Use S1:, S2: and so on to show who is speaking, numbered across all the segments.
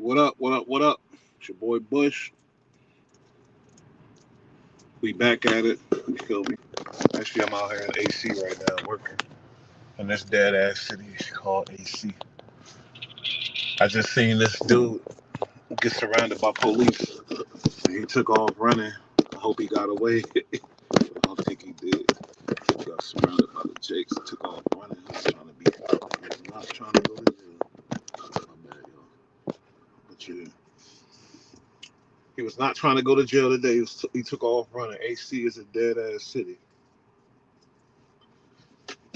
S1: What up? What up? What up? It's your boy Bush. We back at it. You feel me? Actually, I'm out here in AC right now working in this dead ass city called AC. I just seen this dude get surrounded by police. He took off running. I hope he got away. I don't think he did. He got surrounded by the Jakes. Took off running. He was trying to be. He was not trying to go to jail. My bad, y'all. But yeah. He was not trying to go to jail today. He took off running. AC is a dead ass city.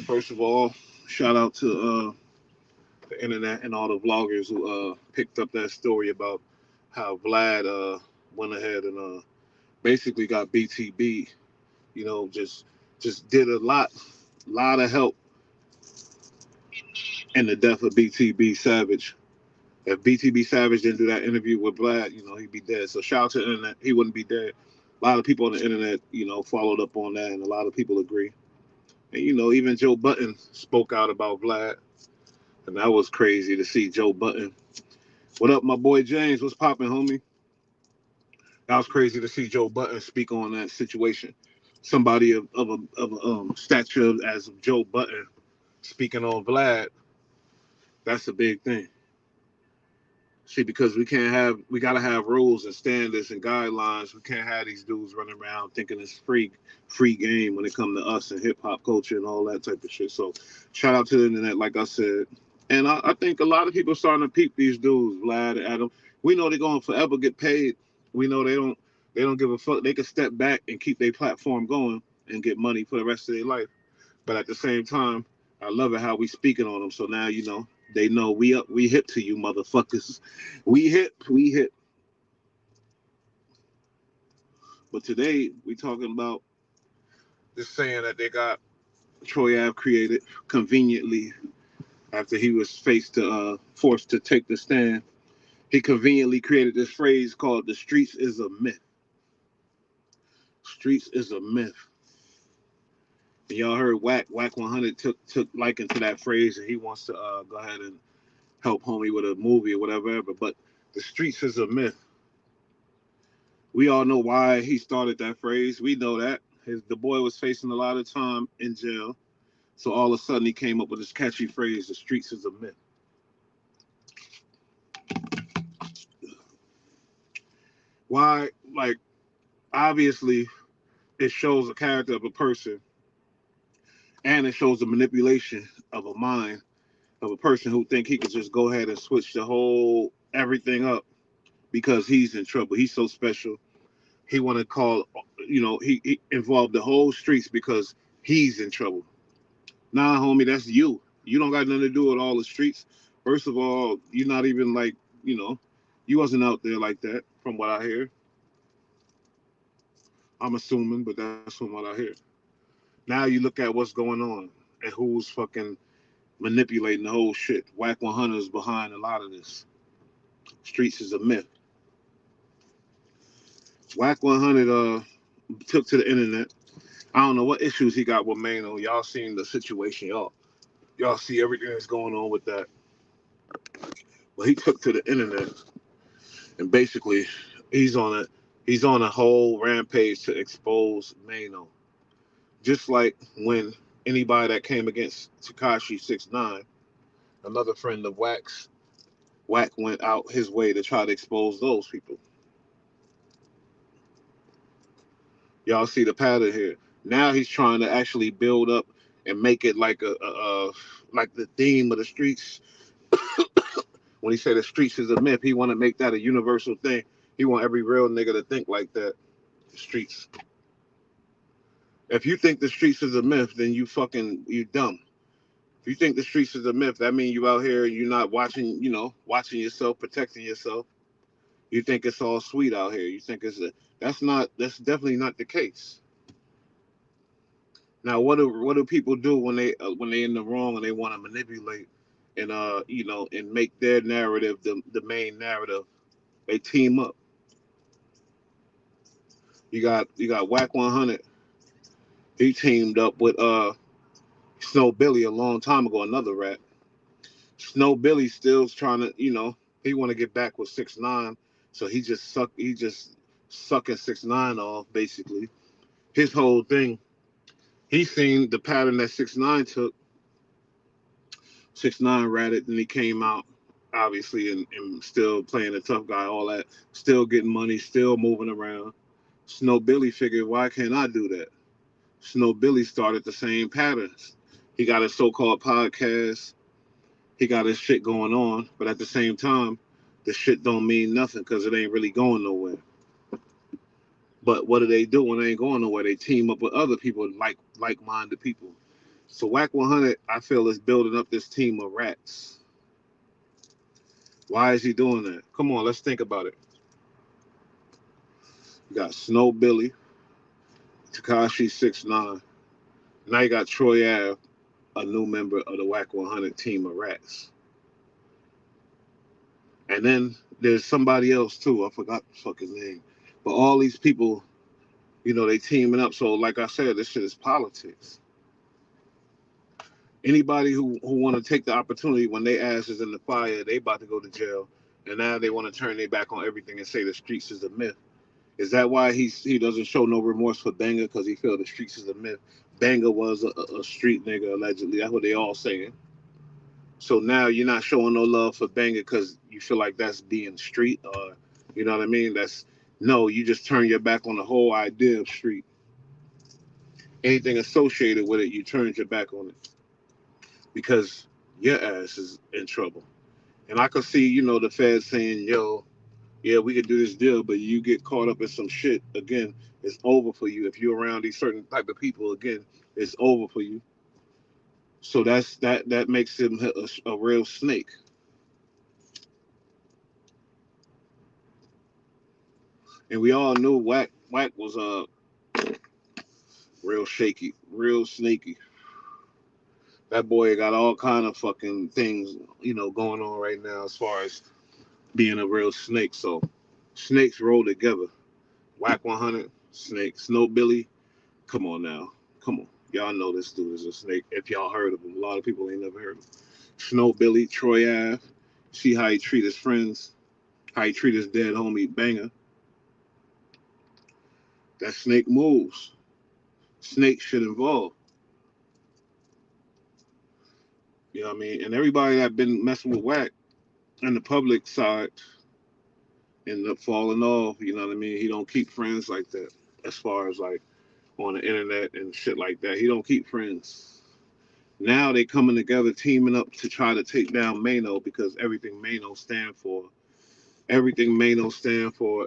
S1: First of all, shout out to the internet and all the vloggers who picked up that story about how Vlad went ahead and basically got BTB. You know, just did a lot of help in the death of BTB Savage. If BTB Savage didn't do that interview with Vlad, you know, he'd be dead. So shout out to the internet. He wouldn't be dead. A lot of people on the internet, you know, followed up on that, and a lot of people agree. And you know, even Joe Button spoke out about Vlad, and that was crazy to see Joe Button. What up, my boy James? What's popping, homie? That was crazy to see Joe Button speak on that situation. Somebody of a stature as of Joe Button speaking on Vlad, that's a big thing. See, because we gotta have rules and standards and guidelines. We can't have these dudes running around thinking it's free game when it comes to us and hip hop culture and all that type of shit. So, shout out to the internet, like I said, and I think a lot of people are starting to peep these dudes, Vlad and Adam. We know they're gonna forever get paid. We know they don't give a fuck. They can step back and keep their platform going and get money for the rest of their life. But at the same time, I love it how we speaking on them. So now you know they know we up, we hip to you motherfuckers. We hip. But today we talking about this saying that they got Troy Ave created conveniently after he was forced to take the stand. He conveniently created this phrase called "the streets is a myth." Streets is a myth. And y'all heard Wack 100 took liking to that phrase, and he wants to go ahead and help homie with a movie or whatever. But the streets is a myth. We all know why he started that phrase. We know that the boy was facing a lot of time in jail, so all of a sudden he came up with this catchy phrase: "The streets is a myth." Why? Like, obviously, it shows the character of a person, and it shows the manipulation of a mind of a person who think he could just go ahead and switch the whole everything up because he's in trouble. He's so special. He want to call, you know, he involved the whole streets because he's in trouble. Nah, homie, that's you. You don't got nothing to do with all the streets. First of all, you're not even like, you know, you wasn't out there like that, from what I hear. I'm assuming, but that's from what I hear. Now you look at what's going on and who's fucking manipulating the whole shit. Wack 100 is behind a lot of this. Streets is a myth. Wack 100 took to the internet. I don't know what issues he got with Maino. Y'all seen the situation. Y'all see everything that's going on with that. But he took to the internet and basically he's on a whole rampage to expose Maino. Just like when anybody that came against Takashi 69, another friend of Wack's, Wack went out his way to try to expose those people. Y'all see the pattern here. Now he's trying to actually build up and make it like like the theme of the streets. When he said the streets is a myth, he want to make that a universal thing. He want every real nigga to think like that. The streets. If you think the streets is a myth, then you dumb. If you think the streets is a myth, that means you out here and you're not watching, watching yourself, protecting yourself. You think it's all sweet out here. You think that's definitely not the case. Now, what do people do when they in the wrong and they want to manipulate and and make their narrative the main narrative? They team up. You got Wack 100. He teamed up with Snow Billy a long time ago, another rat. Snow Billy still's trying to, He want to get back with 6ix9ine, so he just sucking 6ix9ine off basically. His whole thing, he seen the pattern that 6ix9ine took. 6ix9ine ratted, and he came out obviously and still playing a tough guy, all that, still getting money, still moving around. Snow Billy figured, why can't I do that? Snow Billy started the same patterns. He got a so-called podcast. He got his shit going on, but at the same time, the shit don't mean nothing because it ain't really going nowhere. But what do they do when they ain't going nowhere? They team up with other people, like-minded people. So Wack 100, I feel, is building up this team of rats. Why is he doing that? Come on, let's think about it. You got Snow Billy, Tekashi 6ix9ine. Now you got Troy Ave, a new member of the Wack 100 team of rats. And then there's somebody else too. I forgot the fucking name. But all these people, they teaming up. So like I said, this shit is politics. Anybody who want to take the opportunity when they ass is in the fire, they about to go to jail. And now they want to turn their back on everything and say the streets is a myth. Is that why he doesn't show no remorse for Banger? Because he feel the streets is a myth. Banger was a street nigga, allegedly. That's what they all saying. So now you're not showing no love for Banger because you feel like that's being street, or you know what I mean? No, you just turn your back on the whole idea of street. Anything associated with it, you turn your back on it because your ass is in trouble. And I could see, the feds saying, yo, yeah, we could do this deal, but you get caught up in some shit, again, it's over for you. If you're around these certain type of people, again, it's over for you. So that makes him a real snake. And we all knew Wack was real shaky, real snaky. That boy got all kind of fucking things, going on right now as far as being a real snake. So snakes roll together. Wack 100, snake. Snow Billy, come on now. Come on. Y'all know this dude is a snake. If y'all heard of him. A lot of people ain't never heard of him. Snow Billy, Troy Ave. See how he treat his friends. How he treat his dead homie Banger. That snake moves. Snake shit involved. You know what I mean? And everybody that been messing with Wack on the public side end up falling off. You know what I mean? He don't keep friends like that. As far as like on the internet and shit like that, he don't keep friends. Now they coming together, teaming up to try to take down Maino because everything Maino stand for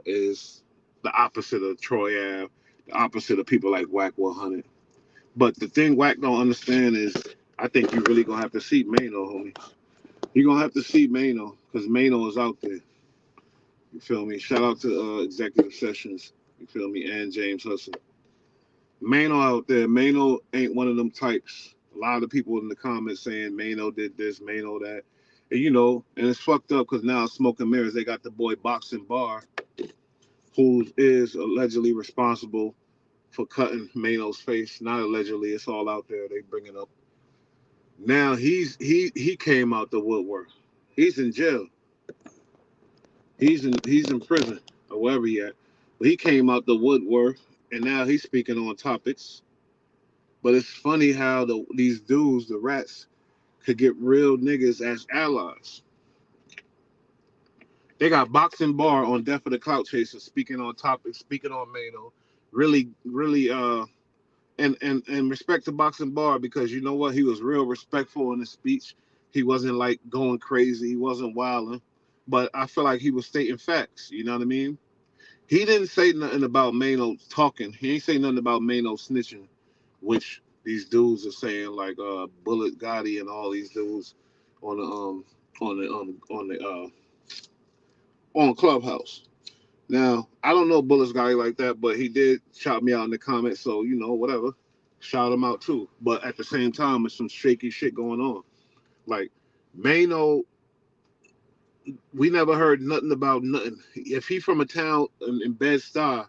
S1: is the opposite of Troy Ave, the opposite of people like Wack 100. But the thing Wack don't understand is, I think you really gonna have to see Maino, homie. You're gonna have to see Maino because Maino is out there. You feel me? Shout out to Executive Sessions. You feel me? And James Hudson. Maino out there. Maino ain't one of them types. A lot of people in the comments saying Maino did this, Maino that. And it's fucked up because now Smoke and Mirrors, they got the boy Boxing Bar, who is allegedly responsible for cutting Maino's face. Not allegedly, it's all out there. They bring it up. Now he came out the woodwork. He's in jail. He's in prison or wherever he at. But he came out the woodwork and now he's speaking on topics. But it's funny how these dudes, the rats, could get real niggas as allies. They got Boxing Bar on Death of the Clout Chaser speaking on topics, speaking on Maino. Really and respect to Boxing Bar because you know what? He was real respectful in his speech. He wasn't like going crazy. He wasn't wilding. But I feel like he was stating facts. You know what I mean? He didn't say nothing about Maino talking. He ain't say nothing about Maino snitching, which these dudes are saying, like Bullet Gotti and all these dudes on on Clubhouse. Now I don't know Bullet Gotti like that, but he did shout me out in the comments, so whatever, shout him out too. But at the same time, there's some shaky shit going on. Like Maino, we never heard nothing about nothing. If he from a town in Bed-Stuy,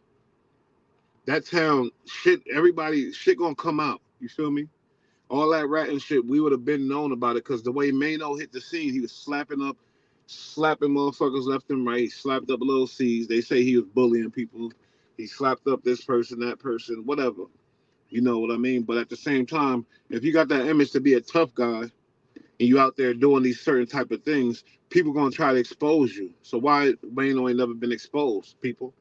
S1: that town shit, everybody shit gonna come out. You feel me? All that rat and shit, we would have been known about it because the way Maino hit the scene, he was slapping up slapping motherfuckers left and right. He slapped up little C's. They say he was bullying people. He slapped up this person, that person, whatever. You know what I mean? But at the same time, if you got that image to be a tough guy and you out there doing these certain type of things, people gonna try to expose you. So why Maino ain't never been exposed, people?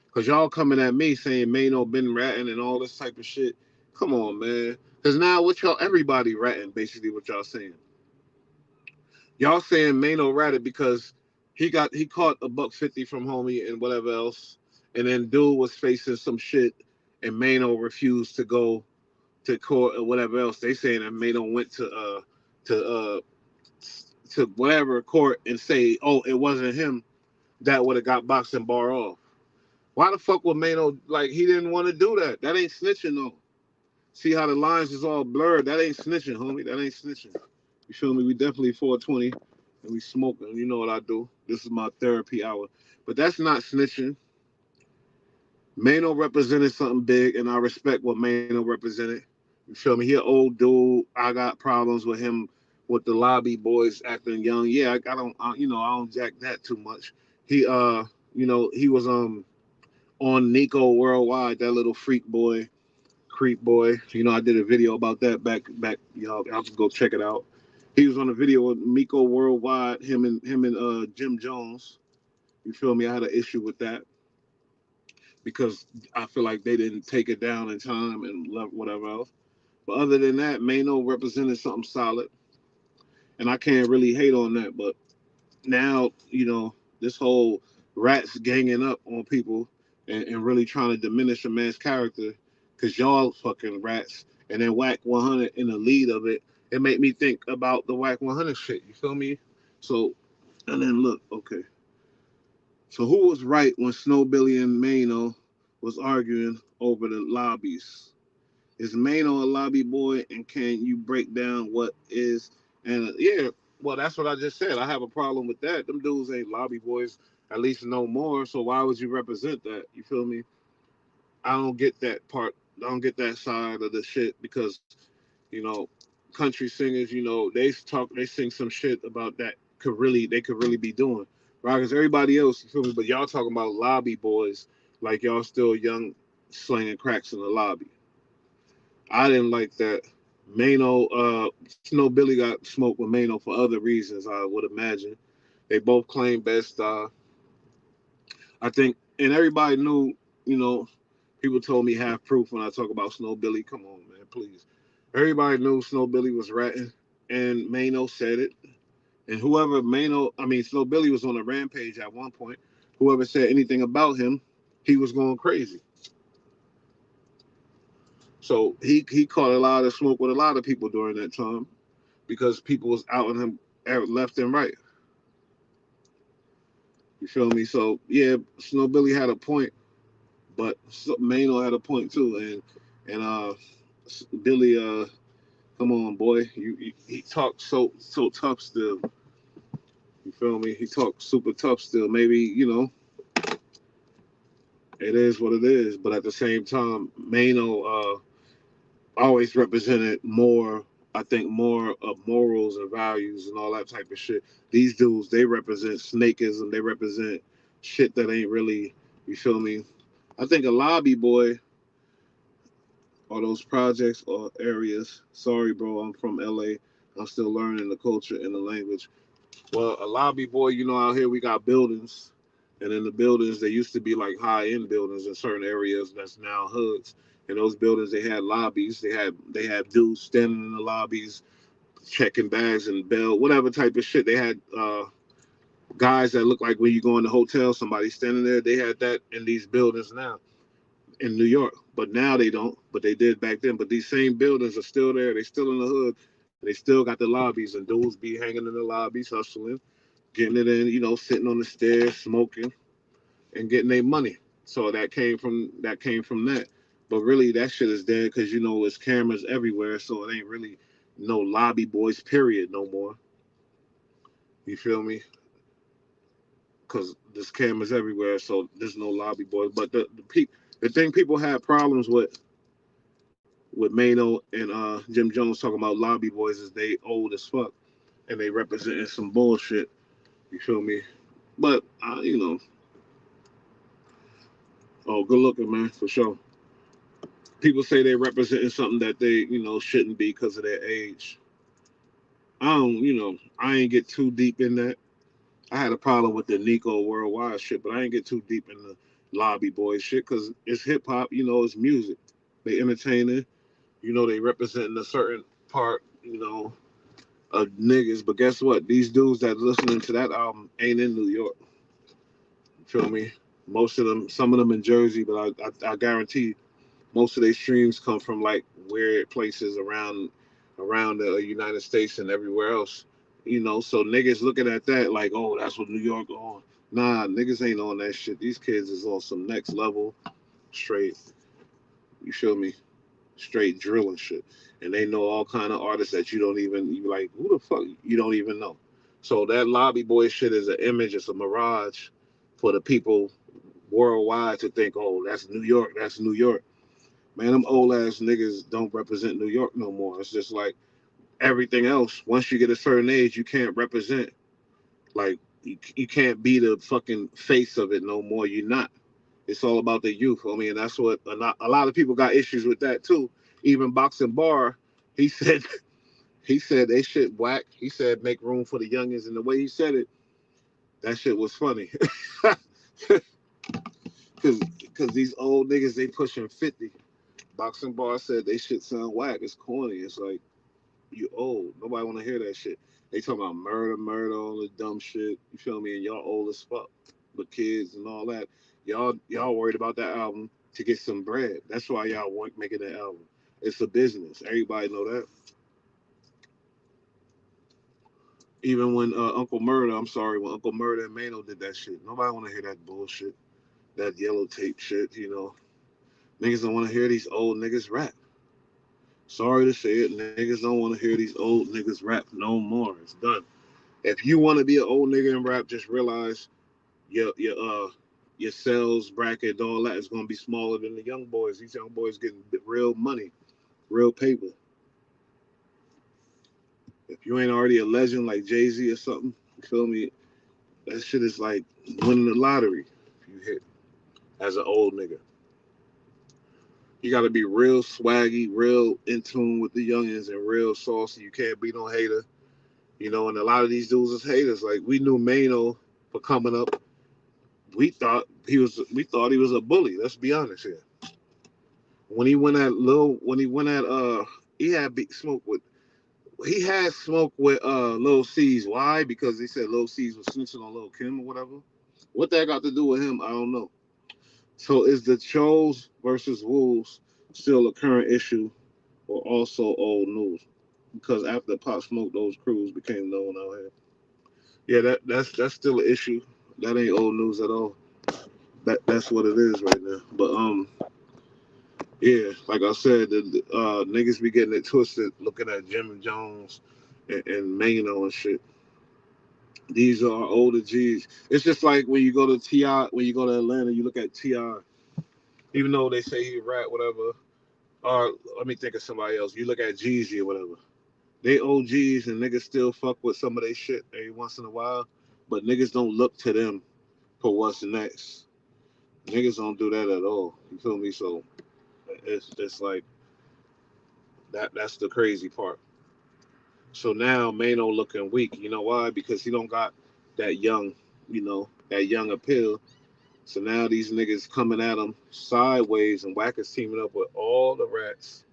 S1: Because y'all coming at me saying Maino been ratting and all this type of shit. Come on, man. Because now what y'all, everybody ratting, basically what y'all saying. Y'all saying Maino ratted because he caught a $150 from homie and whatever else, and then dude was facing some shit, and Maino refused to go to court or whatever else. They saying that Maino went to to whatever court and say, oh, it wasn't him that would have got boxing bar off. Why the fuck would Maino, like, he didn't want to do that? That ain't snitching though. See how the lines is all blurred? That ain't snitching, homie. That ain't snitching. You feel me? We definitely 420 and we smoking. You know what I do. This is my therapy hour. But that's not snitching. Maino represented something big, and I respect what Maino represented. You feel me? He an old dude. I got problems with him with the lobby boys acting young. Yeah, I don't jack that too much. He he was on Nico Worldwide, that little freak boy, creep boy. I did a video about that back. I'll just go check it out. He was on a video with Miko Worldwide, him and Jim Jones. You feel me? I had an issue with that because I feel like they didn't take it down in time and whatever else. But other than that, Maino represented something solid, and I can't really hate on that. But now, this whole rats ganging up on people and really trying to diminish a man's character because y'all fucking rats, and then Wack 100 in the lead of it, it made me think about the Wack 100 shit. You feel me? So, and then look, okay. So who was right when Snow Billy and Maino was arguing over the lobbies? Is Maino a lobby boy, and can you break down what is? And yeah, well, that's what I just said. I have a problem with that. Them dudes ain't lobby boys, at least no more. So why would you represent that? You feel me? I don't get that part. I don't get that side of the shit because, you know, country singers, they sing some shit about that they could really be doing. Right? Because everybody else, you feel me? But y'all talking about lobby boys like y'all still young slinging cracks in the lobby. I didn't like that. Maino, Snow Billy got smoked with Maino for other reasons, I would imagine. They both claim best. I think, and everybody knew, you know, people told me half proof when I talk about Snow Billy. Come on, man, please. Everybody knew Snow Billy was ratting, and Maino said it. And Snow Billy was on a rampage at one point. Whoever said anything about him, he was going crazy. So he caught a lot of smoke with a lot of people during that time because people was outing him left and right. You feel me? So yeah, Snow Billy had a point, but Mano had a point too. And Billy, come on, boy, he talked so tough still. You feel me? He talked super tough still. Maybe it is what it is, but at the same time, Mano always represented more. I think more of morals and values and all that type of shit. These dudes, they represent snakeism. They represent shit that ain't really. You feel me? I think a lobby boy or those projects or areas. Sorry, bro, I'm from LA. I'm still learning the culture and the language. Well, a lobby boy, out here we got buildings, and in the buildings they used to be like high end buildings in certain areas that's now hoods. In those buildings, they had lobbies. They had dudes standing in the lobbies, checking bags and bell, whatever type of shit. They had guys that look like when you go in the hotel, somebody standing there. They had that in these buildings now in New York, but now they don't. But they did back then. But these same buildings are still there. They still in the hood. They still got the lobbies, and dudes be hanging in the lobbies, hustling, getting it in, sitting on the stairs, smoking, and getting their money. So that came from that. But really, that shit is dead because it's cameras everywhere. So it ain't really no lobby boys, period, no more. You feel me? Because there's cameras everywhere, so there's no lobby boys. But the thing people have problems with Maino and Jim Jones talking about lobby boys is they old as fuck and they representing some bullshit. You feel me? But oh, good looking, man, for sure. People say they're representing something that they, shouldn't be because of their age. I ain't get too deep in that. I had a problem with the Nico Worldwide shit, but I ain't get too deep in the lobby boy shit because it's hip hop, it's music. They entertaining, they representing a certain part, of niggas. But guess what? These dudes that listening to that album ain't in New York. You feel me? Most of them, some of them in Jersey, but I guarantee most of their streams come from like weird places around the United States and everywhere else. So niggas looking at that like, oh, that's what New York on. Nah, niggas ain't on that shit. These kids is on some next level straight. You feel me? Straight drilling shit. And they know all kind of artists that you like, who the fuck you don't even know. So that lobby boy shit is an image, it's a mirage for the people worldwide to think, oh, that's New York, that's New York. Man, them old ass niggas don't represent New York no more. It's just like everything else. Once you get a certain age, you can't represent. Like you can't be the fucking face of it no more. You're not. It's all about the youth. I mean, that's what a lot of people got issues with that too. Even Boxing Bar, he said he said they shit whack. He said make room for the youngins, and the way he said it, that shit was funny. Cause these old niggas they pushing 50. Boxing Bar said they shit sound whack. It's corny. It's like you old. Nobody want to hear that shit. They talking about murder, all the dumb shit. You feel me? And y'all old as fuck with kids and all that. Y'all worried about that album to get some bread. That's why y'all want making that album. It's a business. Everybody know that. Even when Uncle Murder, I'm sorry, when Uncle Murder and Maino did that shit, nobody want to hear that bullshit, that yellow tape shit. Niggas don't want to hear these old niggas rap. Sorry to say it, niggas don't want to hear these old niggas rap no more. It's done. If you want to be an old nigga in rap, just realize your sales bracket, all that is gonna be smaller than the young boys. These young boys getting real money, real paper. If you ain't already a legend like Jay-Z or something, you feel me? That shit is like winning the lottery if you hit as an old nigga. You gotta be real swaggy, real in tune with the youngins, and real saucy. You can't be no hater. And a lot of these dudes is haters. Like we knew Maino for coming up. We thought he was a bully. Let's be honest here. When he went at he had smoke with Lil C's. Why? Because they said Lil C's was snitching on Lil Kim or whatever. What that got to do with him, I don't know. So is the Chos versus Wolves still a current issue or also old news? Because after Pop Smoke, those crews became known out here. Yeah, that's still an issue. That ain't old news at all. That's what it is right now. But yeah, like I said, the niggas be getting it twisted looking at Jim Jones and Maino and shit. These are older G's. It's just like when you go to T.I., when you go to Atlanta, you look at T.I., even though they say he rap, whatever, or let me think of somebody else. You look at Jeezy or whatever. They OGs and niggas still fuck with some of their shit every once in a while, but niggas don't look to them for what's next. Niggas don't do that at all. You feel me? So it's like that's the crazy part. So now Mano looking weak. You know why? Because he don't got that young appeal. So now these niggas coming at him sideways, and Wack is teaming up with all the rats.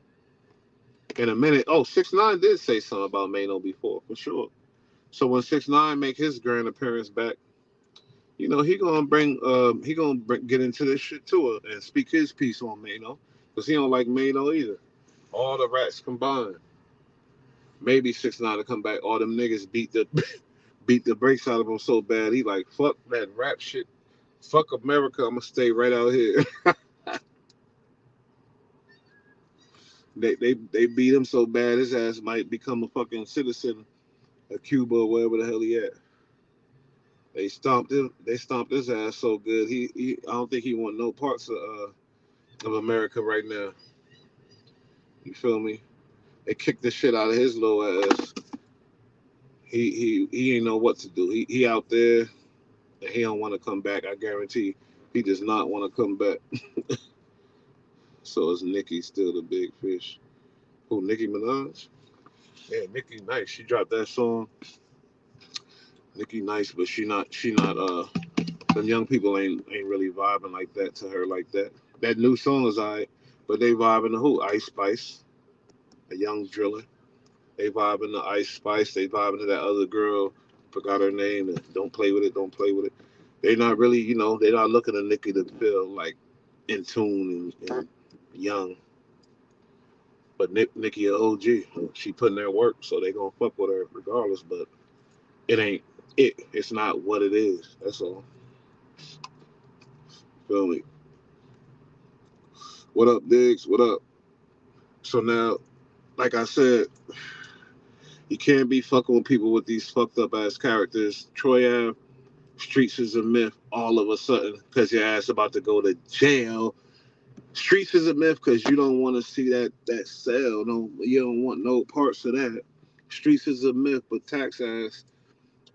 S1: In a minute, 6ix9ine did say something about Mano before, for sure. So when 6ix9ine make his grand appearance back, he gonna get into this shit too and speak his piece on Mano, because he don't like Mano either. All the rats combined. Maybe 6ix9ine will come back. All them niggas beat the brakes out of him so bad. He like, fuck that rap shit. Fuck America. I'm gonna stay right out here. They beat him so bad his ass might become a fucking citizen of Cuba or wherever the hell he at. They stomped him. They stomped his ass so good. He I don't think he want no parts of America right now. You feel me? They kicked the shit out of his little ass. He ain't know what to do. He out there and he don't want to come back. I guarantee he does not want to come back. So is Nicki still the big fish? Who, Nicki Minaj? Yeah, Nicki nice. She dropped that song. Nicki nice, but she not them young people ain't really vibing like that to her like that. That new song is alright, but they vibing to who? Ice Spice, a young driller. They vibing to Ice Spice. They vibing to that other girl. Forgot her name. Don't play with it. Don't play with it. They not really, they're not looking at Nicki to feel like in tune and young. But Nicki a OG. She putting their work, so they gonna fuck with her regardless. But it ain't it. It's not what it is. That's all. Feel me? What up, Diggs? What up? So now, like I said, you can't be fucking with people with these fucked up ass characters. Troy Ave, streets is a myth all of a sudden because your ass about to go to jail. Streets is a myth because you don't want to see that cell. No, you don't want no parts of that. Streets is a myth, but tax ass,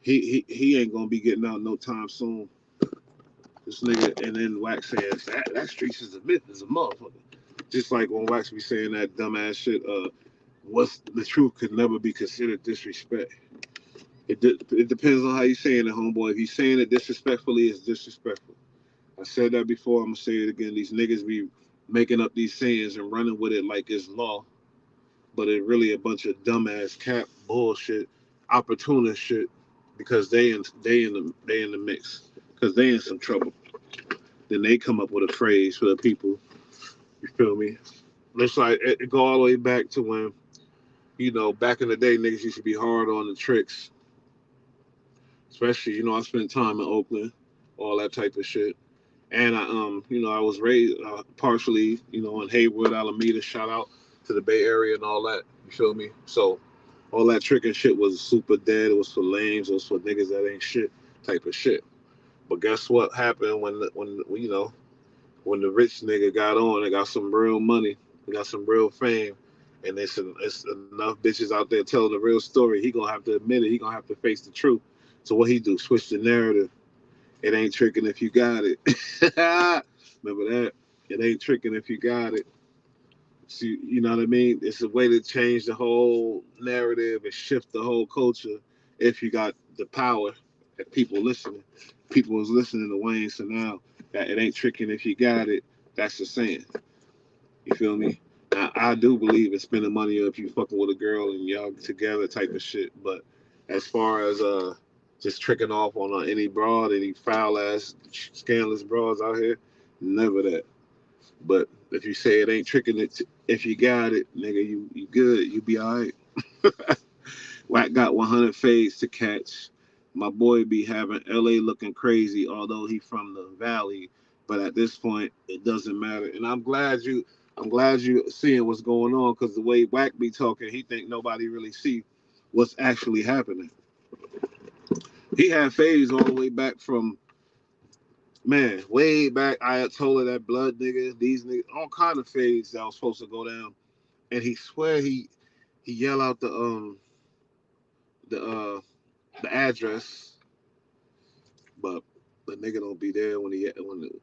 S1: he ain't gonna be getting out no time soon. This nigga, and then Wack says that streets is a myth is a motherfucker. Just like when Wax be saying that dumbass shit, what's the truth could never be considered disrespect. It depends on how you saying it, homeboy. If you saying it disrespectfully, it's disrespectful. I said that before. I'm gonna say it again. These niggas be making up these sayings and running with it like it's law, but it really a bunch of dumbass cap bullshit, opportunist shit, because they in the mix, because they in some trouble. Then they come up with a phrase for the people. You feel me? It's like it go all the way back to when back in the day, niggas used to be hard on the tricks. Especially, I spent time in Oakland, all that type of shit. And I was raised partially, in Haywood, Alameda. Shout out to the Bay Area and all that. You feel me? So all that trick and shit was super dead. It was for lames. It was for niggas that ain't shit type of shit. But guess what happened when the rich nigga got on and got some real money, got some real fame, and it's enough bitches out there telling the real story. He gonna have to admit it. He gonna have to face the truth. So what he do? Switch the narrative. It ain't tricking if you got it. Remember that? It ain't tricking if you got it. See, you know what I mean? It's a way to change the whole narrative and shift the whole culture if you got the power. If people listening, people was listening to Wayne. So now that it ain't tricking if you got it, that's the saying. You feel me? Now, I do believe in spending money if you fucking with a girl and y'all together type of shit. But as far as just tricking off on any broad, any foul ass, scandalous broads out here, never that. But if you say it ain't tricking it, if you got it, nigga, you good, you be all right. Wack got 100 fades to catch. My boy be having LA looking crazy, although he from the valley. But at this point, it doesn't matter. And I'm glad you seeing what's going on because the way Wack be talking, he think nobody really see what's actually happening. He had fades all the way back from man, way back. Ayatollah, that blood nigga, these niggas, all kind of fades that was supposed to go down. And he swear he yell out the the address, but the nigga don't be there when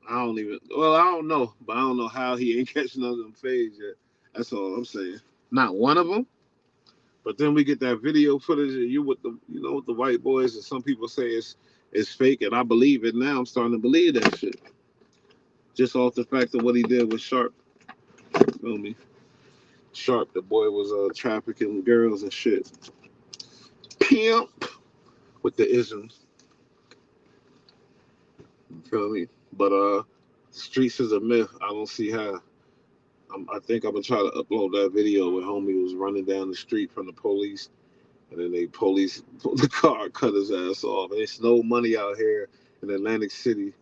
S1: I don't even I don't know, but I don't know how he ain't catching none of them fades yet. That's all I'm saying. Not one of them. But then we get that video footage of you with with the white boys, and some people say it's fake, and I believe it now. I'm starting to believe that shit just off the fact of what he did with Sharp. You feel me? Sharp, the boy was trafficking girls and shit. Pimp with the isms. You feel me? But streets is a myth. I don't see how. I think I'm gonna try to upload that video where homie was running down the street from the police, and then they police pulled the car, cut his ass off. And it's no money out here in Atlantic City,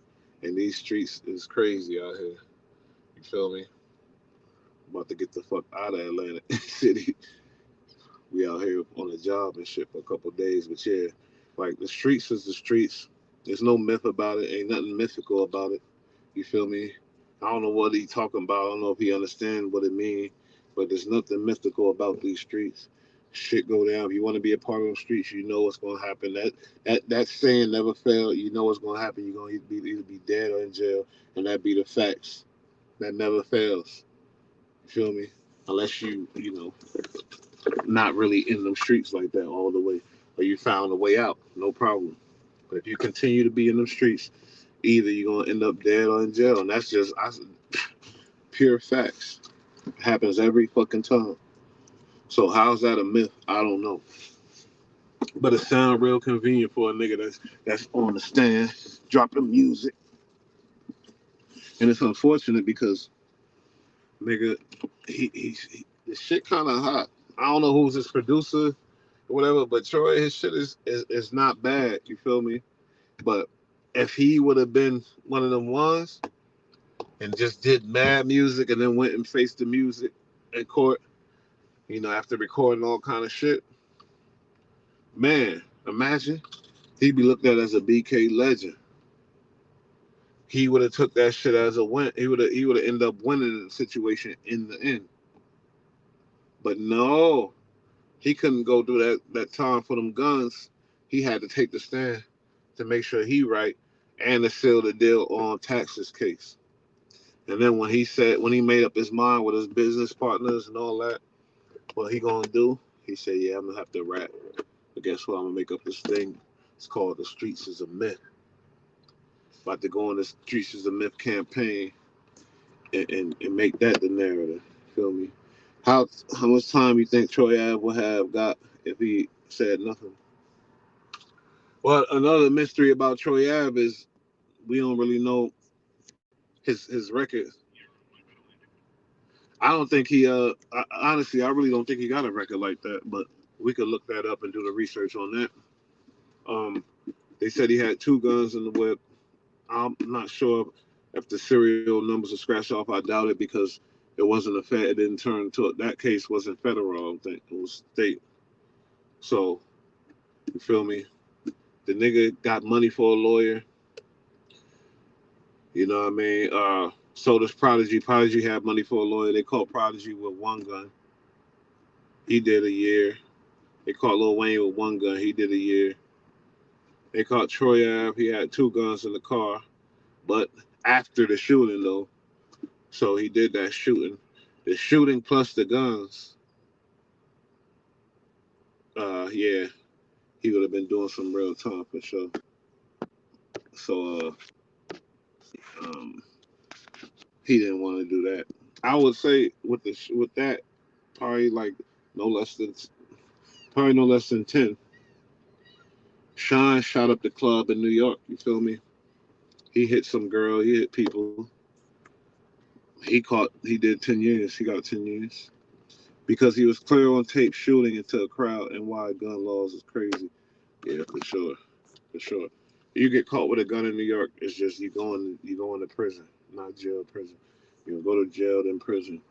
S1: and these streets is crazy out here. You feel me? I'm about to get the fuck out of Atlantic City. We out here on a job and shit for a couple of days, but yeah, like the streets is the streets. There's no myth about it. Ain't nothing mythical about it. You feel me? I don't know what he talking about. I don't know if he understand what it mean, but there's nothing mythical about these streets. shit go down. If you want to be a part of the streets, you know what's gonna happen. That saying never failed. You know what's gonna happen. You're gonna either be dead or in jail, and that be the facts. That never fails. You feel me? Unless you know, not really in them streets like that all the way, or you found a way out, no problem. But if you continue to be in them streets, either you're gonna end up dead or in jail, and that's just pure facts. It happens every fucking time. So how's that a myth? I don't know. But it sounds real convenient for a nigga that's on the stand dropping music, and it's unfortunate because nigga, the shit kind of hot. I don't know who's his producer or whatever, but Troy, his shit is not bad. You feel me? But if he would have been one of them ones and just did mad music and then went and faced the music in court, you know, after recording all kind of shit, man, imagine he'd be looked at as a BK legend. He would have took that shit as a win. He would have ended up winning the situation in the end. But no, he couldn't go do that time for them guns. He had to take the stand to make sure he right and to seal the deal on Tax's case. And then when he made up his mind with his business partners and all that, what he gonna do? He said, "Yeah, I'm gonna have to rap. But guess what? I'm gonna make up this thing. It's called The Streets Is a Myth. About to go on the Streets Is a Myth campaign and make that the narrative. Feel me? How much time you think Troy Ave would have got if he said nothing? Well, another mystery about Troy Ave is we don't really know his record. I don't think honestly, I really don't think he got a record like that. But we could look that up and do the research on that. Um, they said he had 2 guns in the whip. I'm not sure if the serial numbers are scratched off. I doubt it because it wasn't a fed. It didn't turn to that case wasn't federal. I don't think it was state. So you feel me? The nigga got money for a lawyer. You know what I mean? So does Prodigy. Prodigy had money for a lawyer. They caught Prodigy with 1 gun. He did a year. They caught Lil Wayne with 1 gun. He did a year. They caught Troy Ave. He had 2 guns in the car. But after the shooting, though, so he did that shooting. The shooting plus the guns, yeah, he would have been doing some real time for sure. So, um, he didn't want to do that. I would say with that, probably like no less than probably no less than 10. Sean shot up the club in New York. You feel me? He hit some girl. He hit people. He did 10 years. He got 10 years because he was clear on tape shooting into a crowd. And why gun laws is crazy. Yeah, for sure, for sure. You get caught with a gun in New York, it's just you going to prison, not jail, prison. You go to jail, then prison.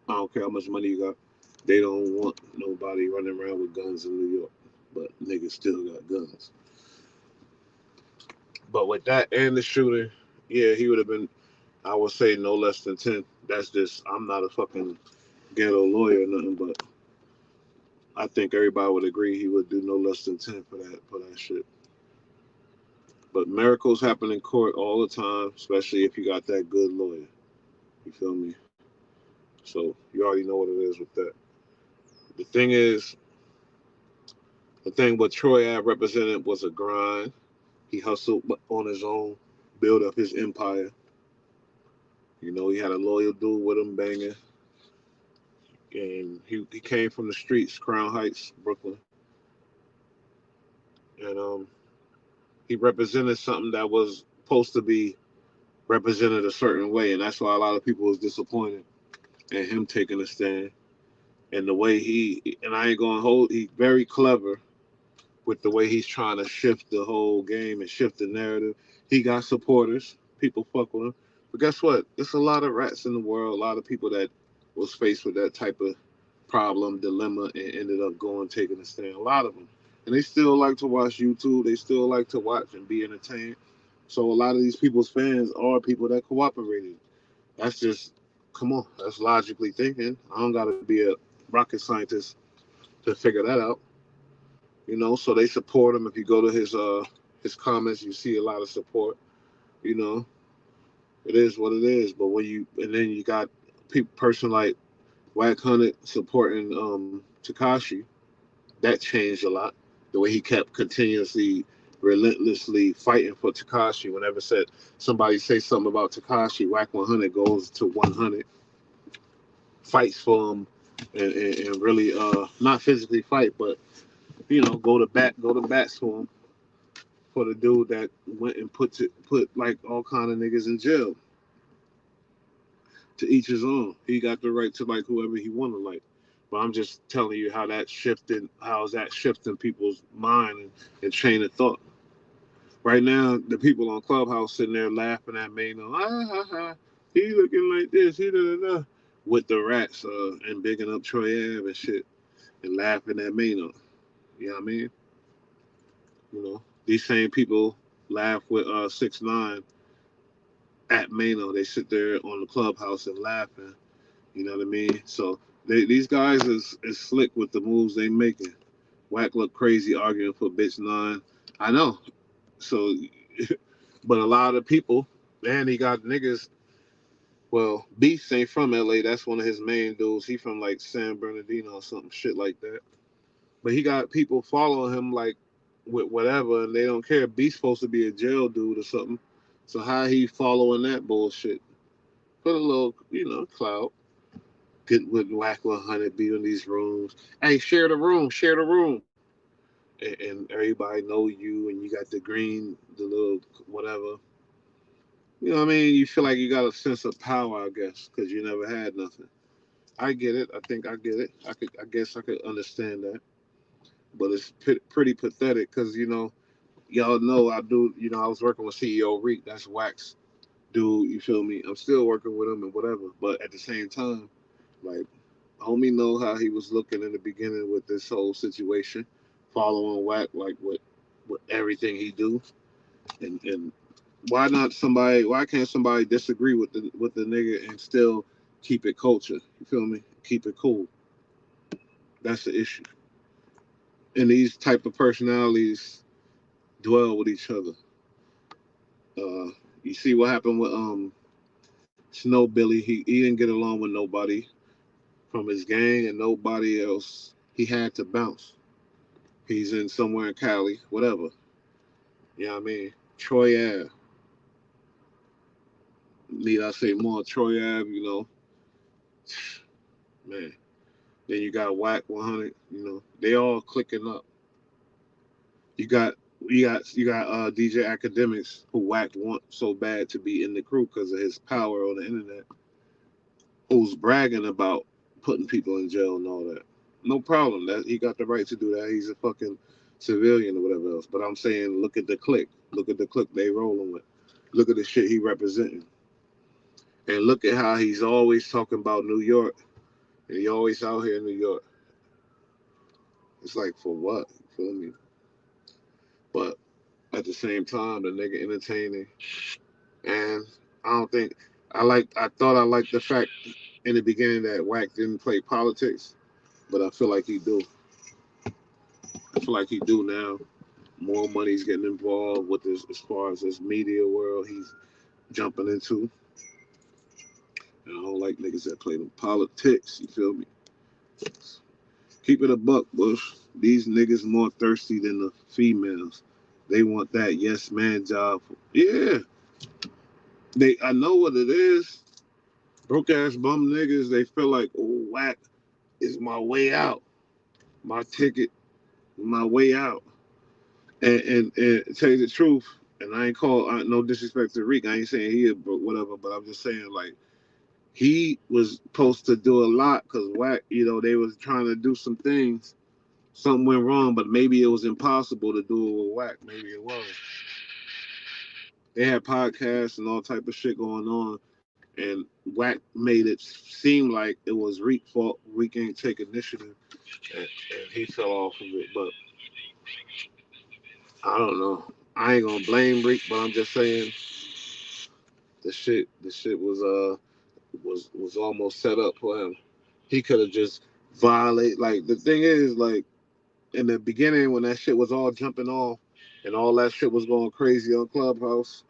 S1: I don't care how much money you got. They don't want nobody running around with guns in New York, but niggas still got guns. But with that and the shooting, yeah, he would have been. I would say no less than 10. That's just. I'm not a fucking ghetto lawyer or nothing, but I think everybody would agree he would do no less than 10 for that shit. But miracles happen in court all the time, especially if you got that good lawyer. You feel me? So you already know what it is with that. The thing is, what Troy Ave represented was a grind. He hustled on his own, built up his empire. You know, he had a loyal dude with him banging. And he came from the streets, Crown Heights, Brooklyn. And he represented something that was supposed to be represented a certain way. And that's why a lot of people was disappointed in him taking a stand. And the way and I ain't gonna he's very clever with the way he's trying to shift the whole game and shift the narrative. He got supporters, people fuck with him. But guess what? There's a lot of rats in the world, a lot of people that was faced with that type of problem, dilemma, and ended up taking a stand. A lot of them. And they still like to watch YouTube. They still like to watch and be entertained. So a lot of these people's fans are people that cooperated. That's just, come on, that's logically thinking. I don't got to be a rocket scientist to figure that out. So they support him. If you go to his comments, you see a lot of support. You know, it is what it is. But and then you got person like Wack Hunnit supporting Tekashi. That changed a lot. The way he kept continuously, relentlessly fighting for Tekashi. Whenever somebody say something about Tekashi, Wack 100 goes to 100, fights for him, and really not physically fight, but go to bats for him, for the dude that went and put like all kind of niggas in jail. To each his own. He got the right to like whoever he want to like. But I'm just telling you how's that shifting people's mind and chain of thought. Right now, the people on Clubhouse sitting there laughing at Maino. He looking like this, he da da da, with the rats and bigging up Troy Ave and shit and laughing at Maino. You know what I mean? These same people laugh with 6ix9ine at Maino. They sit there on the Clubhouse and laughing. You know what I mean? So these guys is slick with the moves they making. Wack look crazy arguing for bitch 9. I know. So, but a lot of people, and he got niggas. Well, Beast ain't from LA. That's one of his main dudes. He from like San Bernardino or something shit like that. But he got people following him like with whatever, and they don't care. Beast supposed to be a jail dude or something. So how he following that bullshit? Put a little, clout. Get with Wack 100, be in these rooms. Hey, share the room, share the room. And everybody know you, and you got the green, the little whatever. You know what I mean? You feel like you got a sense of power, I guess, because you never had nothing. I get it. I think I get it. I guess I could understand that. But it's pretty pathetic because, y'all know I do, I was working with CEO Reek. That's Wack's dude, you feel me? I'm still working with him and whatever. But at the same time, like, homie know how he was looking in the beginning with this whole situation, following Wack like with everything he do, and why can't somebody disagree with the nigga and still keep it culture? You feel me? Keep it cool. That's the issue. And these type of personalities dwell with each other. You see what happened with Snow Billy. He didn't get along with nobody from his gang and nobody else. He had to bounce. He's in somewhere in Cali, whatever. You know what I mean? Troy Ave. Need I say more? Troy Ave, man. Then you got Wack 100, they all clicking up. You got DJ Academics who Wack want so bad to be in the crew because of his power on the internet, who's bragging about putting people in jail and all that. No problem. That he got the right to do that. He's a fucking civilian or whatever else. But I'm saying, look at the clique. Look at the clique they rolling with. Look at the shit he representing. And look at how he's always talking about New York. And he always out here in New York. It's like, for what? You feel me? But at the same time, the nigga entertaining. And I don't think, I thought I liked the fact in the beginning that Wack didn't play politics. But I feel like he do. I feel like he do now. More money's getting involved with this as far as this media world he's jumping into. And I don't like niggas that play them politics, you feel me? Keep it a buck, Bush. These niggas more thirsty than the females. They want that yes man job. Yeah. I know what it is. Broke ass bum niggas, they feel like, oh, Wack is my way out. My ticket, my way out. And tell you the truth, and I ain't no disrespect to Reek. I ain't saying he whatever, but I'm just saying like he was supposed to do a lot because Wack, they was trying to do some things. Something went wrong, but maybe it was impossible to do it with Wack. Maybe it was. They had podcasts and all type of shit going on, and Wack made it seem like it was Reek's fault. Reek ain't take initiative, and he fell off of it. But I don't know. I ain't gonna blame Reek, but I'm just saying the shit was almost set up for him. He could have just violate. Like the thing is, like in the beginning when that shit was all jumping off and all that shit was going crazy on Clubhouse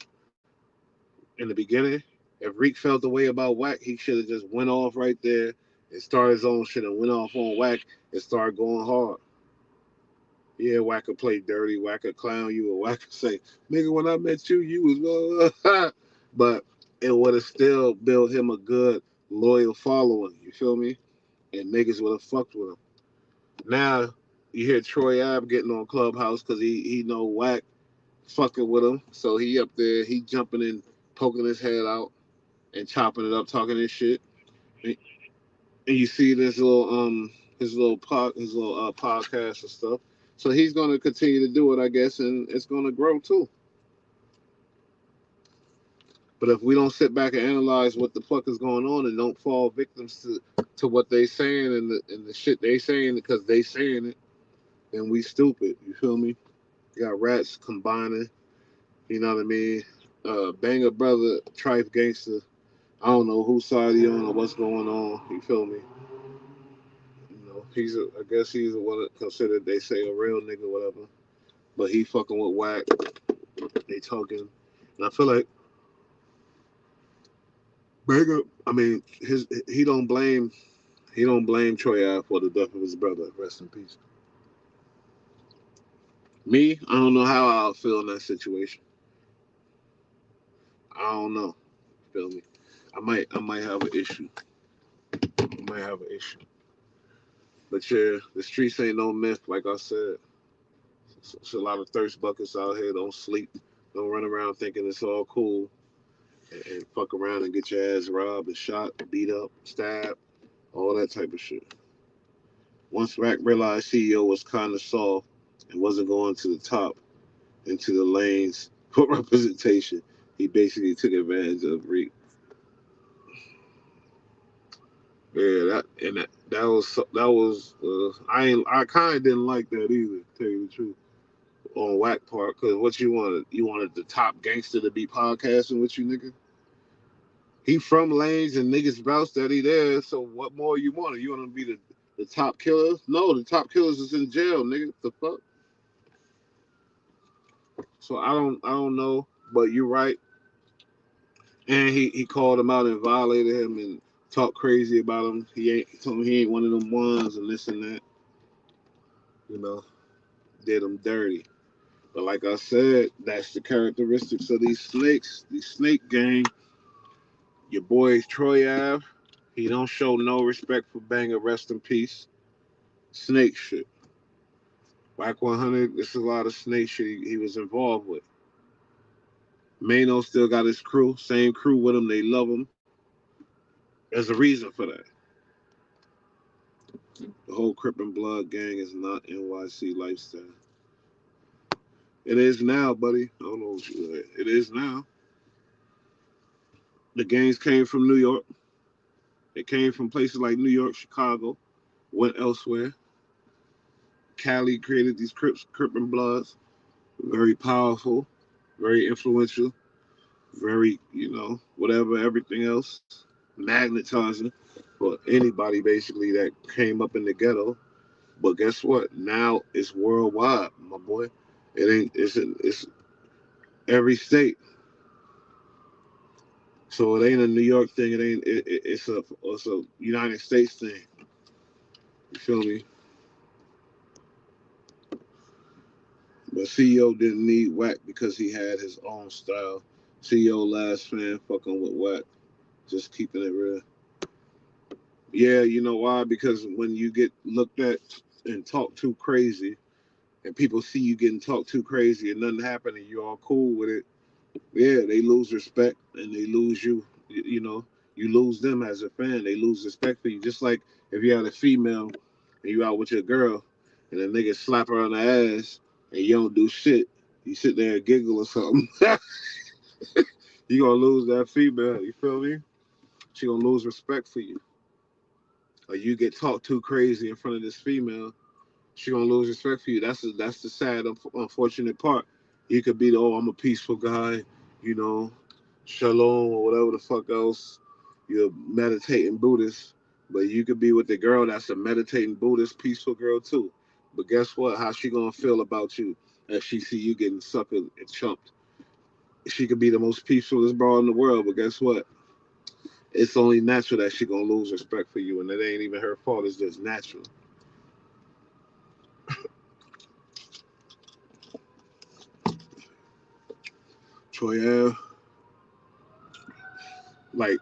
S1: in the beginning, if Reek felt the way about Wack, he should have just went off right there and started his own shit and went off on Wack and started going hard. Yeah, Wack could play dirty, Wack could clown you, or Wack could say, nigga, when I met you, you was but it would have still built him a good, loyal following, you feel me? And niggas would have fucked with him. Now you hear Troy Ave getting on Clubhouse because he know Wack fucking with him. So he up there, he jumping in, poking his head out and chopping it up, talking his shit. And, and you see this little his little podcast and stuff. So he's gonna continue to do it, I guess, and it's gonna grow too. But if we don't sit back and analyze what the fuck is going on and don't fall victims to what they saying and the shit they saying because they saying it, then we stupid. You feel me? You got rats combining. You know what I mean? Banger brother, Trife gangster. I don't know whose side he on or what's going on. You feel me? You know, I guess he's what considered they say a real nigga, whatever. But he fucking with Wack. They talking, and I feel like Banger. I mean, he don't blame Troy Ave for the death of his brother. Rest in peace. Me, I don't know how I'll feel in that situation. I don't know. Feel me? I might have an issue. I might have an issue. But yeah, the streets ain't no myth, like I said. It's a lot of thirst buckets out here. Don't sleep. Don't run around thinking it's all cool and fuck around and get your ass robbed and shot, beat up, stabbed, all that type of shit. Once Rack realized CEO was kind of soft and wasn't going to the top into the lanes for representation, he basically took advantage of Reek. Yeah, that was I kind of didn't like that either. To tell you the truth, on Wack part, because what you wanted the top gangster to be podcasting with you, nigga. He from lanes and niggas vouch that he there. So what more you want? You want to be the top killer? No, the top killers is in jail, nigga. The fuck. So I don't know, but you're right. And he called him out and violated him and talked crazy about him. He told him he ain't one of them ones and this and that. You know, did him dirty. But like I said, that's the characteristics of these snakes, these snake gang. Your boy Troy Ave, he don't show no respect for Banger. Rest in peace. Snake shit. Wack 100, this is a lot of snake shit he was involved with. Maino still got his crew, same crew with him. They love him. There's a reason for that. The whole Crip and Blood gang is not NYC lifestyle. It is now, buddy. I don't know what you it is now. The gangs came from New York. They came from places like New York, Chicago, went elsewhere. Cali created these Crip and Bloods. Very powerful, very influential, very, whatever, everything else, magnetizing for anybody basically that came up in the ghetto. But guess what? Now it's worldwide, my boy. It's every state. So it ain't a New York thing. It's a United States thing. You feel me? But CEO didn't need Wack because he had his own style. CEO last fan fucking with Wack, just keeping it real. Yeah, you know why? Because when you get looked at and talked too crazy, and people see you getting talked too crazy and nothing happening, you're all cool with it. Yeah, they lose respect and they lose you. You lose them as a fan. They lose respect for you. Just like if you had a female and you out with your girl and a nigga slap her on the ass and you don't do shit, you sit there and giggle or something. You gonna lose that female. You feel me? She gonna lose respect for you. Or you get talked too crazy in front of this female, she gonna lose respect for you. That's the sad, unfortunate part. You could be I'm a peaceful guy, you know, shalom or whatever the fuck else. You're meditating Buddhist, But you could be with the girl that's a meditating Buddhist, peaceful girl too. But guess what? How she gonna feel about you if she see you getting suckered and chumped? She could be the most peacefulest bra in the world, but guess what? It's only natural that she gonna lose respect for you, and it ain't even her fault. It's just natural. Troy Ave, like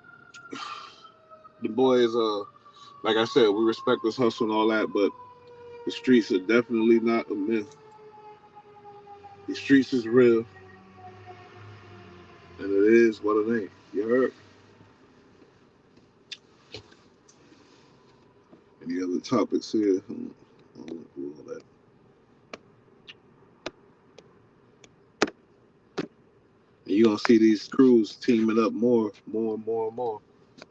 S1: the boys, like I said, we respect this hustle and all that, but the streets are definitely not a myth. The streets is real, and it is what it ain't. You heard? Any other topics here? All that. And you're gonna see these crews teaming up more and more.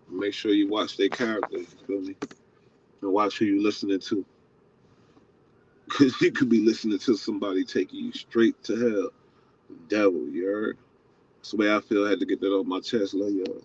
S1: Make sure you watch their characters, you feel me? And watch who you listening to. Cause you could be listening to somebody taking you straight to hell. Devil, you heard? That's the way I feel. I had to get that off my chest. Love y'all.